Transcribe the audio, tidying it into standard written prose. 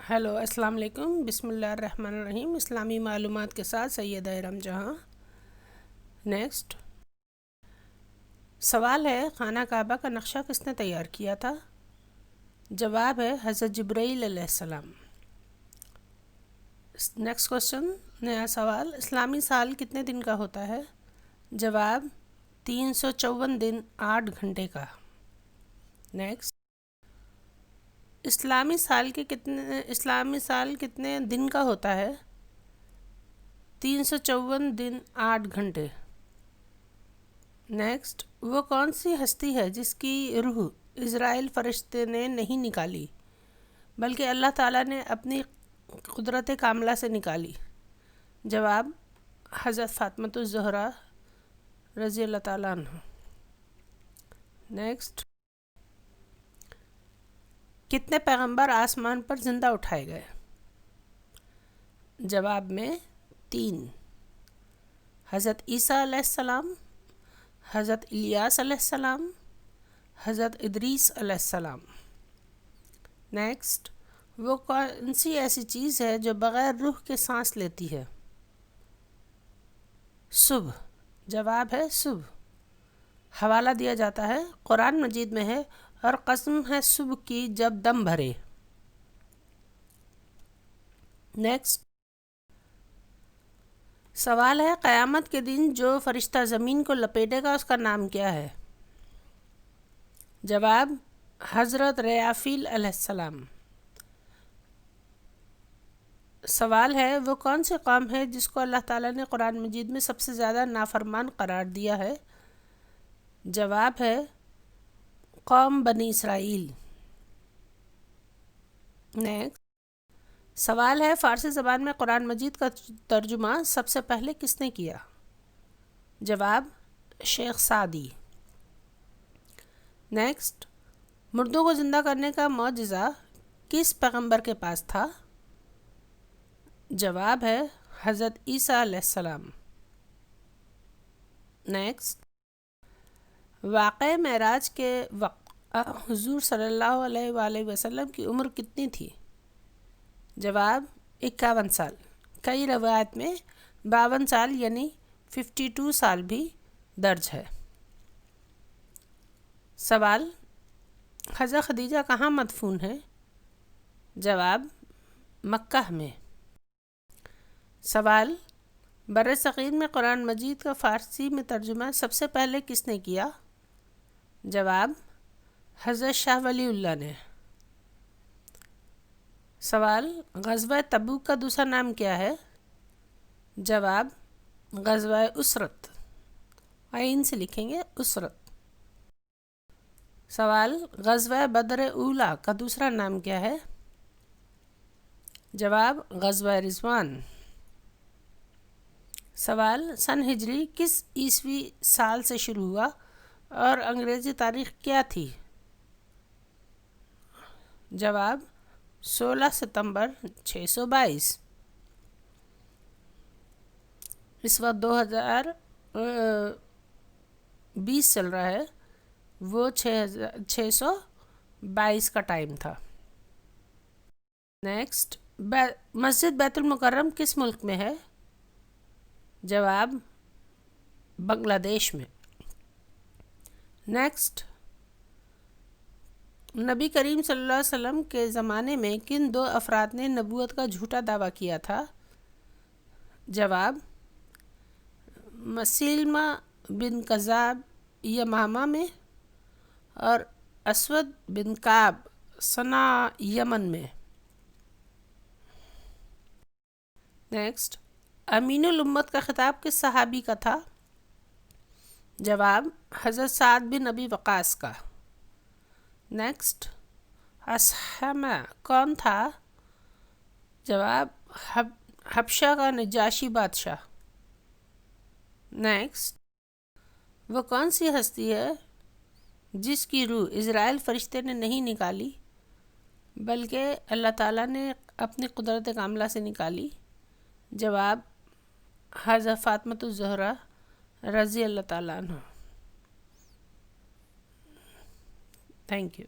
Hello, السلام علیکم۔ بسم اللہ الرحمن الرحیم۔ اسلامی معلومات کے ساتھ سید احرام جہاں۔ نیکسٹ سوال ہے، خانہ کعبہ کا نقشہ کس نے تیار کیا تھا؟ جواب ہے حضرت جبرائیل علیہ السلام۔ نیکسٹ کوسچن، نیا سوال، اسلامی سال کتنے دن کا ہوتا ہے؟ جواب 354 دن 8 گھنٹے کا۔ نیکسٹ، اسلامی سال کتنے دن کا ہوتا ہے؟ 354 دن 8 گھنٹے۔ نیکسٹ، وہ کون سی ہستی ہے جس کی روح اسرائیل فرشتے نے نہیں نکالی بلکہ اللہ تعالیٰ نے اپنی قدرت کاملہ سے نکالی؟ جواب حضرت فاطمۃ الزہرا رضی اللہ تعالیٰ عنہ۔ نیکسٹ، کتنے پیغمبر آسمان پر زندہ اٹھائے گئے؟ جواب میں 3، حضرت عیسیٰ علیہ السلام، حضرت الیاس علیہ السلام، حضرت ادریس علیہ السلام۔ نیکسٹ، وہ کون سی ایسی چیز ہے جو بغیر روح کے سانس لیتی ہے؟ صبح۔ جواب ہے صبح۔ حوالہ دیا جاتا ہے، قرآن مجید میں ہے، اور قسم ہے صبح کی جب دم بھرے۔ نیکسٹ سوال ہے، قیامت کے دن جو فرشتہ زمین کو لپیٹے گا اس کا نام کیا ہے؟ جواب حضرت ریافیل علیہ السلام۔ سوال ہے، وہ کون سی قوم ہے جس کو اللہ تعالیٰ نے قرآن مجید میں سب سے زیادہ نافرمان قرار دیا ہے؟ جواب ہے قوم بنی اسرائیل۔ نیکسٹ سوال ہے، فارسی زبان میں قرآن مجید کا ترجمہ سب سے پہلے کس نے کیا؟ جواب شیخ سعدی۔ نیکسٹ، مردوں کو زندہ کرنے کا معجزہ کس پیغمبر کے پاس تھا؟ جواب ہے حضرت عیسیٰ علیہ السلام۔ نیکسٹ، واقعہ معراج کے وقت حضور صلی اللہ علیہ وآلہ وسلم کی عمر کتنی تھی؟ جواب 51 سال۔ کئی روایت میں 52 سال یعنی 52 سال بھی درج ہے۔ سوال، حضرت خدیجہ کہاں مدفون ہے؟ جواب مکہ میں۔ سوال، بر صغیر میں قرآن مجید کا فارسی میں ترجمہ سب سے پہلے کس نے کیا؟ جواب حضرت شاہ ولی اللہ نے۔ سوال، غزوہ تبوک کا دوسرا نام کیا ہے؟ جواب غزوہ اسرت، عین سے لکھیں گے اسرت۔ سوال، غزوہ بدر اولیٰ کا دوسرا نام کیا ہے؟ جواب غزوہ رضوان۔ سوال، سن ہجری کس عیسوی سال سے شروع ہوا اور انگریزی تاریخ کیا تھی؟ جواب 16 ستمبر 622۔ اس وقت 2020 چل رہا ہے، وہ 622 کا ٹائم تھا۔ نیکسٹ، مسجد بیت المکرم کس ملک میں ہے؟ جواب بنگلہ دیش میں۔ نیکسٹ، نبی کریم صلی اللہ علیہ وسلم کے زمانے میں کن 2 افراد نے نبوت کا جھوٹا دعویٰ کیا تھا؟ جواب مسیلمہ بن کذاب یمامہ میں اور اسود بن کعب صنعاء یمن میں۔ نیکسٹ، امین الامت کا خطاب کس صحابی کا تھا؟ جواب حضرت سعد بن ابی وقاص کا۔ نیکسٹ، اصحمہ کون تھا؟ جواب حبشہ کا نجاشی بادشاہ۔ نیکسٹ، وہ کون سی ہستی ہے جس کی روح اسرائیل فرشتے نے نہیں نکالی بلکہ اللہ تعالیٰ نے اپنی قدرت کاملہ سے نکالی؟ جواب حضرت فاطمۃ الزہرا رضی اللہ تعالیٰ عنہ۔ Thank you.